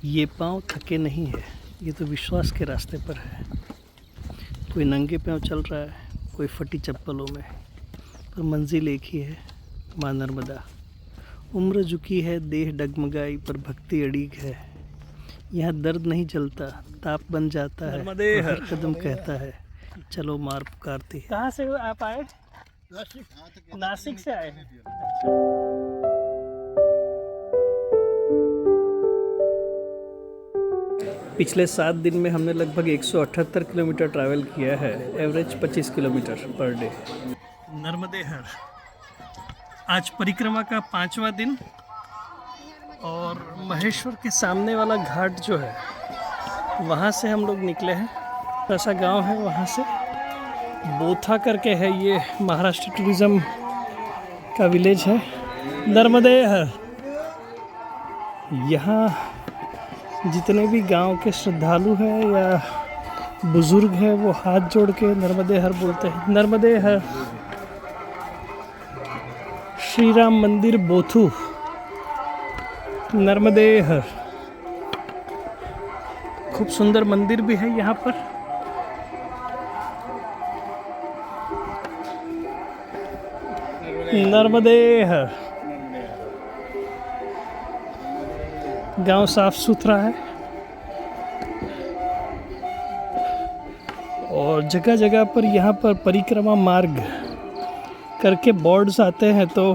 ये पाँव थके नहीं है, ये तो विश्वास के रास्ते पर है। कोई नंगे पाँव चल रहा है, कोई फटी चप्पलों में, पर मंजिल एक ही है, माँ नर्मदा। उम्र झुकी है, देह डगमगाई, पर भक्ति अड़ीग है। यहाँ दर्द नहीं जलता, ताप बन जाता है, और हर कदम कहता है चलो मार पुकारती है। कहाँ से आप आए? नासिक से आए हैं। पिछले 7 दिन में हमने लगभग 178 किलोमीटर ट्रैवल किया है, एवरेज 25 किलोमीटर पर डे। नर्मदेहर आज परिक्रमा का 5वां दिन, और महेश्वर के सामने वाला घाट जो है वहाँ से हम लोग निकले हैं। ऐसा गांव है, वहाँ से बोथा करके है, ये महाराष्ट्र टूरिज्म का विलेज है नर्मदेहर। यहाँ जितने भी गांव के श्रद्धालु हैं या बुजुर्ग हैं वो हाथ जोड़ के नर्मदेहर बोलते हैं। नर्मदेहर श्री राम मंदिर बोथू, नर्मदेहर। खूब सुंदर मंदिर भी है यहाँ पर। नर्मदेहर गांव साफ सुथरा है, और जगह जगह पर यहाँ पर परिक्रमा मार्ग करके बोर्ड्स आते हैं, तो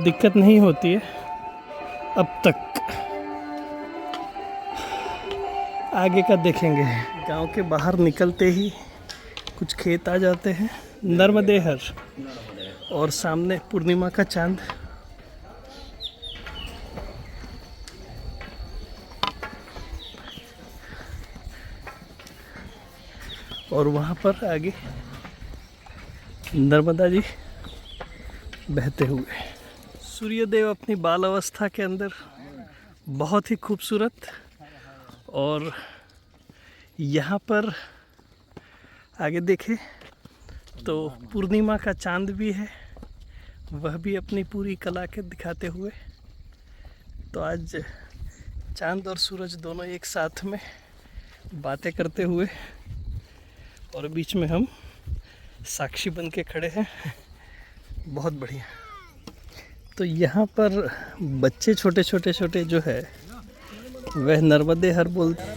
दिक्कत नहीं होती है अब तक। आगे का देखेंगे। गांव के बाहर निकलते ही कुछ खेत आ जाते हैं। नर्मदेहर और सामने पूर्णिमा का चांद। और वहाँ पर आगे नर्मदा जी बहते हुए। सूर्यदेव अपनी बाल अवस्था के अंदर बहुत ही खूबसूरत। और यहाँ पर आगे देखें तो पूर्णिमा का चांद भी है, वह भी अपनी पूरी कला के दिखाते हुए। तो आज चांद और सूरज दोनों एक साथ में बातें करते हुए, और बीच में हम साक्षी बन के खड़े हैं। बहुत बढ़िया। तो यहाँ पर बच्चे छोटे छोटे जो है वह नर्मदेहर बोलते।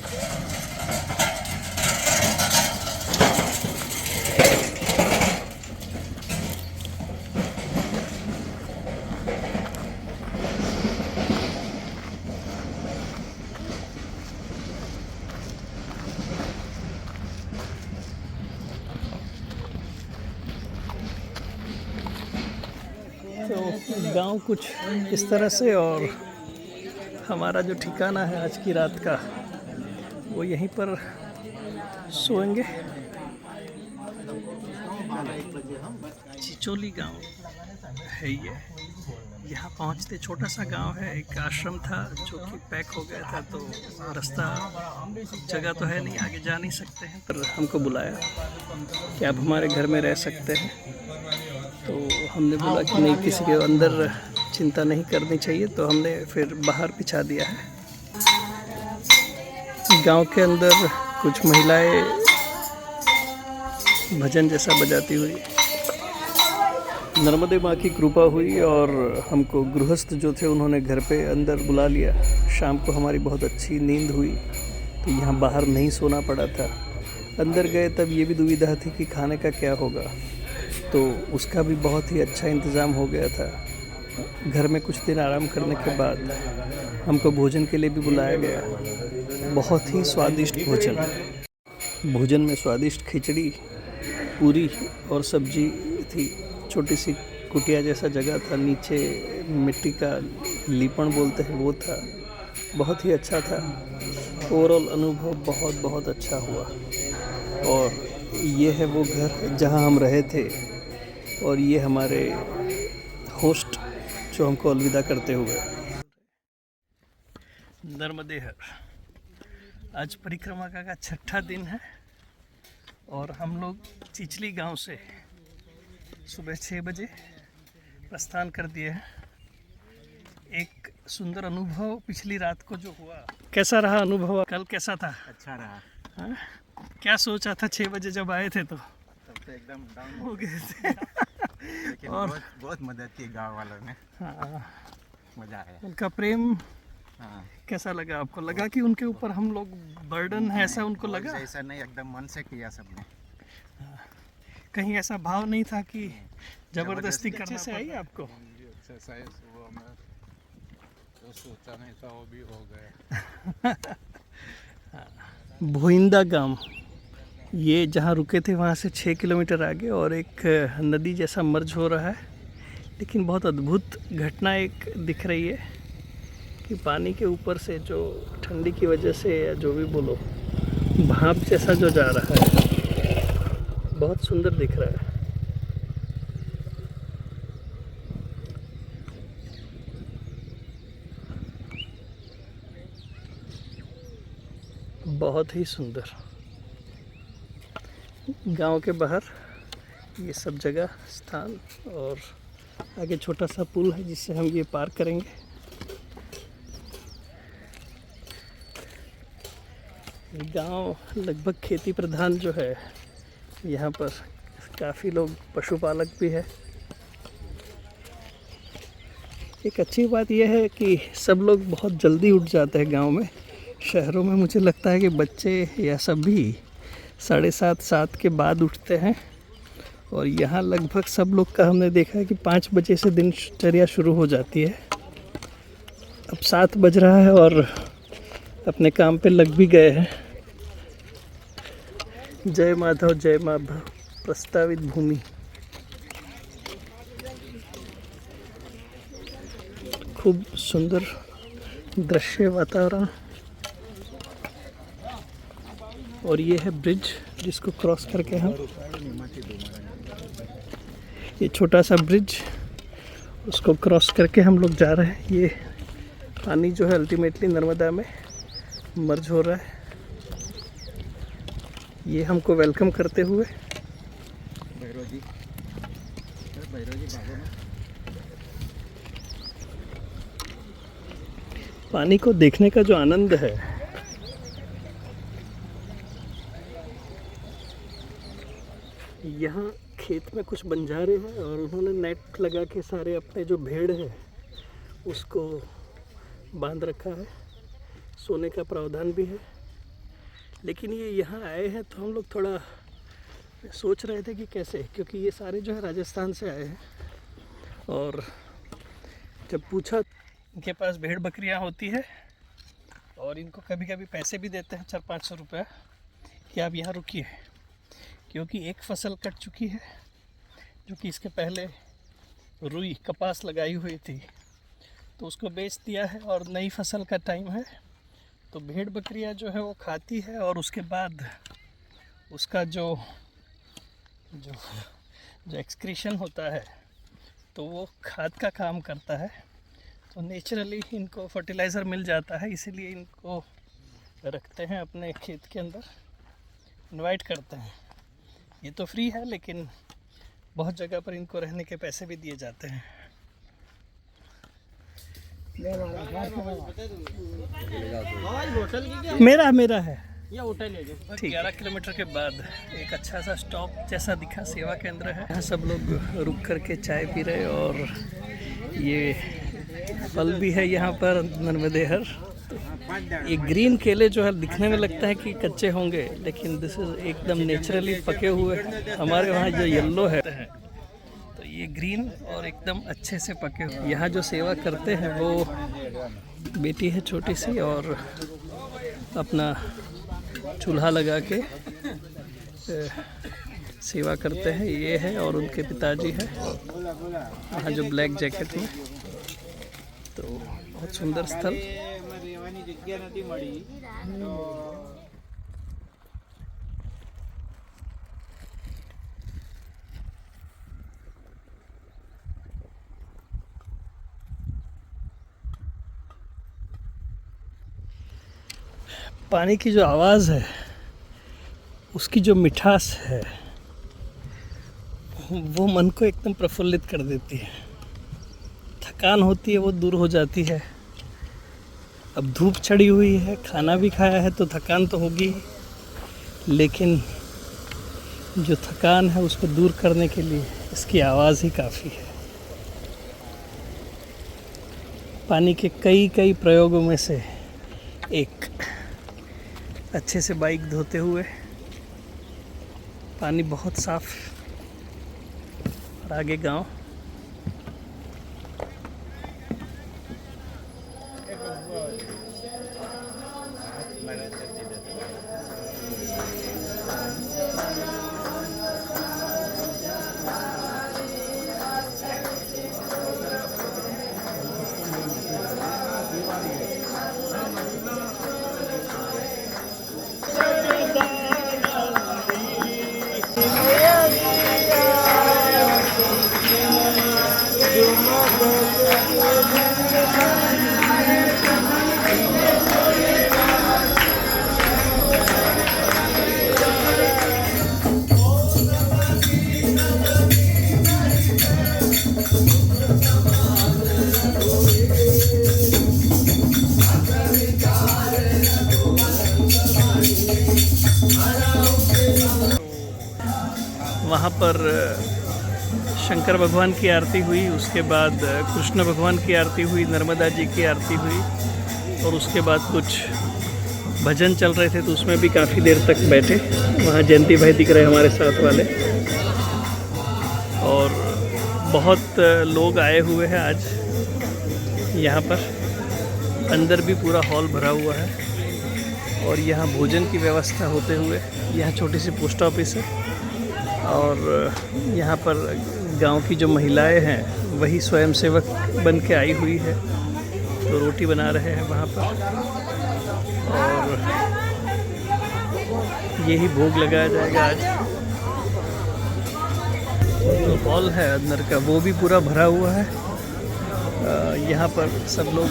तो गांव कुछ इस तरह से, और हमारा जो ठिकाना है आज की रात का वो यहीं पर सोएंगे। चिचोली गांव है ये। यहाँ पहुँचते छोटा सा गांव है, एक आश्रम था जो कि पैक हो गया था, तो रास्ता जगह तो है नहीं, आगे जा नहीं सकते हैं। पर हमको बुलाया कि आप हमारे घर में रह सकते हैं। तो हमने बोला कि नहीं, किसी के अंदर चिंता नहीं करनी चाहिए, तो हमने फिर बाहर बिछा दिया है। गांव के अंदर कुछ महिलाएं भजन जैसा बजाती हुई। नर्मदे माँ की कृपा हुई और हमको गृहस्थ जो थे उन्होंने घर पे अंदर बुला लिया। शाम को हमारी बहुत अच्छी नींद हुई, तो यहाँ बाहर नहीं सोना पड़ा था। अंदर गए तब ये भी दुविधा थी कि खाने का क्या होगा, तो उसका भी बहुत ही अच्छा इंतज़ाम हो गया था। घर में कुछ दिन आराम करने के बाद हमको भोजन के लिए भी बुलाया गया। बहुत ही स्वादिष्ट भोजन में स्वादिष्ट खिचड़ी, पूरी और सब्जी थी। छोटी सी कुटिया जैसा जगह था, नीचे मिट्टी का लीपण बोलते हैं वो था। बहुत ही अच्छा था। ओवरऑल अनुभव बहुत बहुत अच्छा हुआ। और ये है वो घर जहाँ हम रहे थे, और ये हमारे होस्ट जो हमको अलविदा करते हुए। नर्मदेहर आज परिक्रमा का 6ठा दिन है, और हम लोग चिचली गांव से सुबह 6 बजे प्रस्थान कर दिए हैं। एक सुंदर अनुभव पिछली रात को जो हुआ, कैसा रहा अनुभव? कल कैसा था? अच्छा रहा। हाँ? क्या सोचा था 6 बजे जब आए थे तो? तब तो एकदम डाउन हो गए थे। लेकिन और- बहुत बहुत मदद की गांव वालों ने। हाँ, मजा आया। उनका प्रेम हाँ, कैसा लगा आपको? लगा कि उनके ऊपर हम लोग बर्डन है, ऐसा उनको बहुत लगा? ऐसा नहीं, एकदम मन से किया सबने। कहीं ऐसा भाव नहीं था कि जबरदस्ती करना से आई आपको? एक्सरसाइज हुआ, मैं तो सोचा नहीं था वो भी हो गया। भोइंदा गांव, ये जहाँ रुके थे वहाँ से 6 किलोमीटर आगे, और एक नदी जैसा मर्ज हो रहा है। लेकिन बहुत अद्भुत घटना एक दिख रही है कि पानी के ऊपर से जो ठंडी की वजह से या जो भी बोलो, भाप जैसा जो जा रहा है, बहुत सुंदर दिख रहा है। बहुत ही सुंदर। गांव के बाहर ये सब जगह स्थान, और आगे छोटा सा पुल है जिससे हम ये पार करेंगे। गांव लगभग खेती प्रधान जो है, यहाँ पर काफ़ी लोग पशुपालक भी है। एक अच्छी बात यह है कि सब लोग बहुत जल्दी उठ जाते हैं गांव में। शहरों में मुझे लगता है कि बच्चे या सब भी 7:30 7 के बाद उठते हैं, और यहाँ लगभग सब लोग का हमने देखा है कि 5 बजे से दिनचर्या शुरू हो जाती है। अब 7 बज रहा है और अपने काम पे लग भी गए हैं। जय माधव जय माधव, प्रस्तावित भूमि। खूब सुंदर दृश्य, वातावरण। और ये है ब्रिज जिसको क्रॉस करके हम, ये छोटा सा ब्रिज, उसको क्रॉस करके हम लोग जा रहे हैं। ये पानी जो है अल्टीमेटली नर्मदा में मर्ज हो रहा है। ये हमको वेलकम करते हुए भैरव जी बाबू ने पानी को देखने का जो आनंद है, यहाँ खेत में कुछ बंजारे हैं और उन्होंने नेट लगा के सारे अपने जो भेड़ है उसको बांध रखा है। सोने का प्रावधान भी है। लेकिन ये यहाँ आए हैं तो हम लोग थोड़ा सोच रहे थे कि कैसे, क्योंकि ये सारे जो है राजस्थान से आए हैं, और जब पूछा, इनके पास भेड़ बकरियाँ होती है और इनको कभी कभी पैसे भी देते हैं 400-500 रुपये कि आप यहाँ रुकिए, क्योंकि एक फसल कट चुकी है जो कि इसके पहले रुई कपास लगाई हुई थी, तो उसको बेच दिया है और नई फसल का टाइम है। तो भेड़ बकरियाँ जो है वो खाती है और उसके बाद उसका जो जो जो एक्सक्रीशन होता है तो वो खाद का काम करता है। तो नेचुरली इनको फर्टिलाइज़र मिल जाता है, इसीलिए इनको रखते हैं अपने खेत के अंदर, इनवाइट करते हैं। ये तो फ्री है, लेकिन बहुत जगह पर इनको रहने के पैसे भी दिए जाते हैं। मेरा है। ये होटल है ठीक, 11 किलोमीटर के बाद एक अच्छा सा स्टॉप जैसा दिखा, सेवा केंद्र है। यहाँ सब लोग रुक करके चाय पी रहे, और ये फल भी है यहाँ पर, नर्मदेहर। ये ग्रीन केले जो है दिखने में लगता है कि कच्चे होंगे, लेकिन दिस इज एकदम नेचुरली पके हुए हैं। हमारे वहाँ जो येलो है तो ये ग्रीन और एकदम अच्छे से पके हुए। यहाँ जो सेवा करते हैं वो बेटी है छोटी सी, और अपना चूल्हा लगा के सेवा करते हैं। ये है, और उनके पिताजी हैं यहाँ जो ब्लैक जैकेट में। तो बहुत सुंदर स्थल। पानी की जो आवाज़ है, उसकी जो मिठास है, वो मन को एकदम प्रफुल्लित कर देती है। थकान होती है वो दूर हो जाती है, अब धूप चढ़ी हुई है, खाना भी खाया है तो थकान तो होगी, लेकिन जो थकान है उसको दूर करने के लिए इसकी आवाज़ ही काफ़ी है। पानी के कई कई प्रयोगों में से एक, अच्छे से बाइक धोते हुए, पानी बहुत साफ, और आगे गांव। वहाँ पर शंकर भगवान की आरती हुई, उसके बाद कृष्ण भगवान की आरती हुई, नर्मदा जी की आरती हुई, और उसके बाद कुछ भजन चल रहे थे तो उसमें भी काफ़ी देर तक बैठे। वहाँ जयंती भाई दिख रहे हमारे साथ वाले, और बहुत लोग आए हुए हैं आज यहाँ पर। अंदर भी पूरा हॉल भरा हुआ है, और यहाँ भोजन की व्यवस्था होते हुए, यहाँ छोटी सी पोस्ट ऑफिस है, और यहाँ पर गांव की जो महिलाएं हैं वही स्वयंसेवक बन के आई हुई है, तो रोटी बना रहे हैं वहाँ पर, और यही भोग लगाया जाएगा आज। जो हॉल है अंदर का वो भी पूरा भरा हुआ है। यहाँ पर सब लोग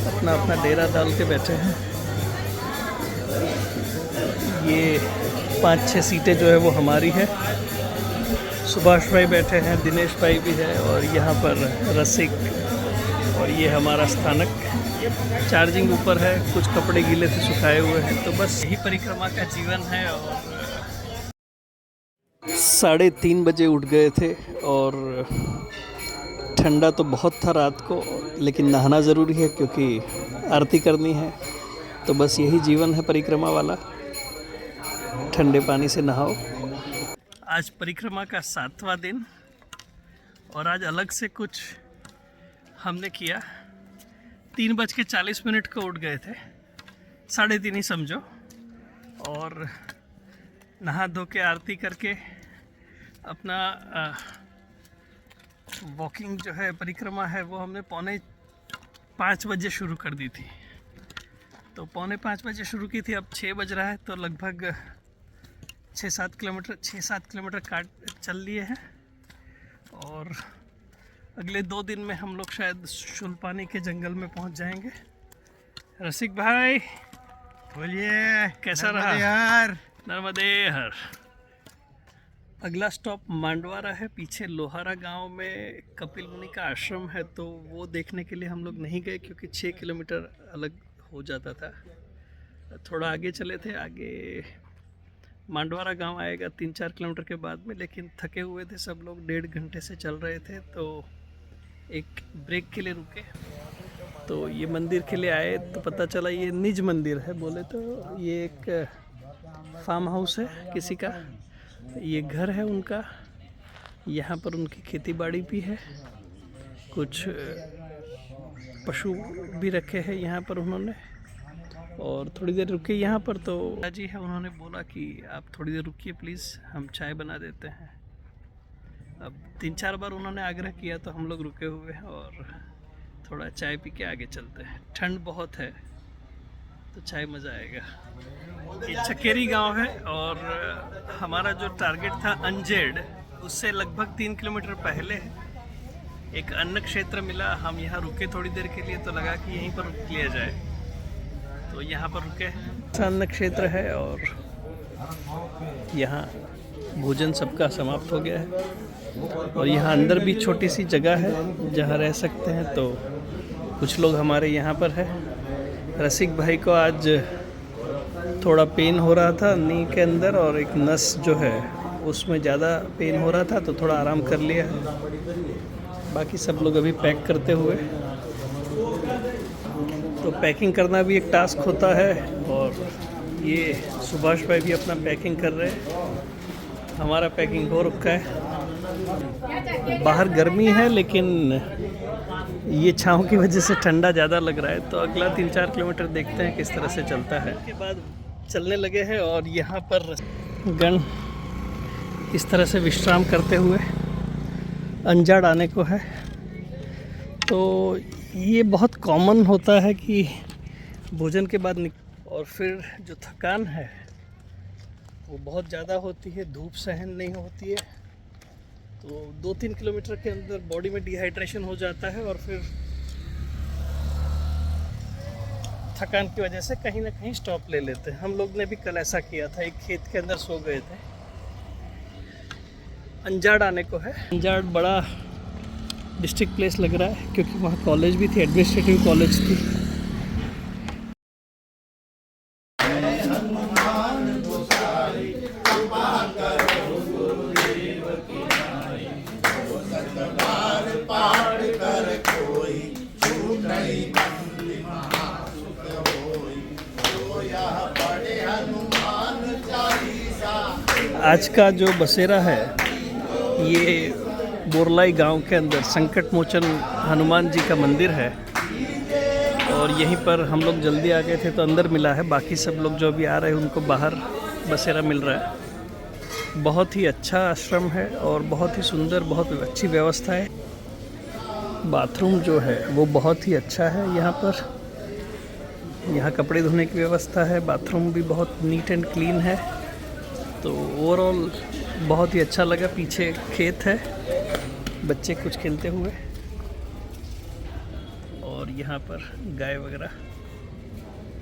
अपना अपना डेरा डाल के बैठे हैं। ये 5-6 सीटें जो है वो हमारी है। सुभाष भाई बैठे हैं, दिनेश भाई भी है, और यहाँ पर रसिक, और ये हमारा स्थानक। चार्जिंग ऊपर है, कुछ कपड़े गीले से सुखाए हुए हैं, तो बस यही परिक्रमा का जीवन है। और 3:30 बजे उठ गए थे, और ठंडा तो बहुत था रात को, लेकिन नहाना ज़रूरी है क्योंकि आरती करनी है। तो बस यही जीवन है परिक्रमा वाला, ठंडे पानी से नहाओ। आज परिक्रमा का 7वां दिन, और आज अलग से कुछ हमने किया। 3:40 को उठ गए थे, 3:30 ही समझो, और नहा धो के आरती करके अपना वॉकिंग जो है, परिक्रमा है, वो हमने 4:45 बजे शुरू कर दी थी। तो 4:45 बजे शुरू की थी, अब 6 बज रहा है, तो लगभग 6-7 किलोमीटर चल लिए हैं। और अगले 2 दिन में हम लोग शायद शुलपानी के जंगल में पहुंच जाएंगे। रसिक भाई बोलिए, कैसा रहा यार? नर्मदे हर। अगला स्टॉप मांडवारा है। पीछे लोहारा गांव में कपिल मुनि का आश्रम है, तो वो देखने के लिए हम लोग नहीं गए क्योंकि 6 किलोमीटर अलग हो जाता था। थोड़ा आगे चले थे, आगे मांडवारा गांव आएगा 3-4 किलोमीटर के बाद में, लेकिन थके हुए थे सब लोग, 1.5 घंटे से चल रहे थे, तो एक ब्रेक के लिए रुके। तो ये मंदिर के लिए आए तो पता चला ये निज मंदिर है। बोले तो ये एक फार्म हाउस है किसी का, ये घर है उनका। यहाँ पर उनकी खेती बाड़ी भी है, कुछ पशु भी रखे हैं यहाँ पर उन्होंने। और थोड़ी देर रुके यहाँ पर, तो जी है, उन्होंने बोला कि आप थोड़ी देर रुकिए प्लीज़, हम चाय बना देते हैं। अब 3-4 बार उन्होंने आग्रह किया तो हम लोग रुके हुए हैं, और थोड़ा चाय पी के आगे चलते हैं। ठंड बहुत है तो चाय मज़ा आएगा। ये चकेरी गांव है, और हमारा जो टारगेट था अंजेड, उससे लगभग 3 किलोमीटर पहले है। एक अन्न क्षेत्र मिला, हम यहाँ रुके थोड़ी देर के लिए, तो लगा कि यहीं पर रुक लिया जाए, तो यहाँ पर रुके। अन्न क्षेत्र है, और यहाँ भोजन सबका समाप्त हो गया है। और यहाँ अंदर भी छोटी सी जगह है जहाँ रह सकते हैं, तो कुछ लोग हमारे यहाँ पर है। रसिक भाई को आज थोड़ा पेन हो रहा था नी के अंदर और एक नस जो है उसमें ज़्यादा पेन हो रहा था तो थोड़ा आराम कर लिया है। बाकी सब लोग अभी पैक करते हुए, तो पैकिंग करना भी एक टास्क होता है और ये सुभाष भाई भी अपना पैकिंग कर रहे हैं। हमारा पैकिंग हो रखा है। बाहर गर्मी है लेकिन ये छाँव की वजह से ठंडा ज़्यादा लग रहा है। तो अगला 3-4 किलोमीटर देखते हैं किस तरह से चलता है। उसके बाद चलने लगे हैं और यहाँ पर गण इस तरह से विश्राम करते हुए अंजाड़ आने को है। तो ये बहुत कॉमन होता है कि भोजन के बाद और फिर जो थकान है वो बहुत ज़्यादा होती है, धूप सहन नहीं होती है। तो 2-3 किलोमीटर के अंदर बॉडी में डिहाइड्रेशन हो जाता है और फिर थकान की वजह से कहीं ना कहीं स्टॉप ले लेते हैं। हम लोग ने भी कल ऐसा किया था, एक खेत के अंदर सो गए थे। अंजाड़ आने को है। अंजाड़ बड़ा डिस्ट्रिक्ट प्लेस लग रहा है क्योंकि वहाँ कॉलेज भी थी, एडमिनिस्ट्रेटिव कॉलेज थी। आज का जो बसेरा है ये बोरलाई गांव के अंदर संकट मोचन हनुमान जी का मंदिर है और यहीं पर हम लोग जल्दी आ गए थे तो अंदर मिला है। बाकी सब लोग जो अभी आ रहे हैं उनको बाहर बसेरा मिल रहा है। बहुत ही अच्छा आश्रम है और बहुत ही सुंदर, बहुत अच्छी व्यवस्था है। बाथरूम जो है वो बहुत ही अच्छा है। यहाँ पर यहाँ कपड़े धोने की व्यवस्था है। बाथरूम भी बहुत नीट एंड क्लीन है। तो ओवरऑल बहुत ही अच्छा लगा। पीछे खेत है, बच्चे कुछ खेलते हुए और यहाँ पर गाय वगैरह।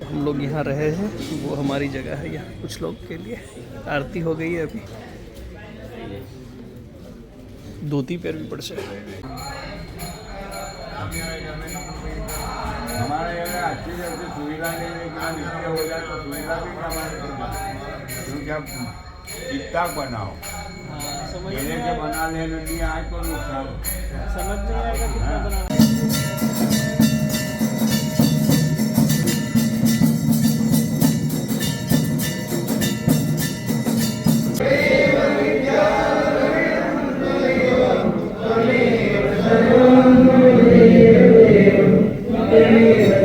हम लोग यहाँ रहे हैं, वो हमारी जगह है। यहाँ कुछ लोग के लिए आरती हो गई है अभी। धोती पैर भी पड़ से हमारे यहाँ अच्छी अच्छी सुविधा नहीं हो जाए तो सुविधा भी क्योंकि आप कितना बनाओ मेरे से बना लेने नहीं आए तो नुकसान समझ नहीं आएगा कितना बना। Amen.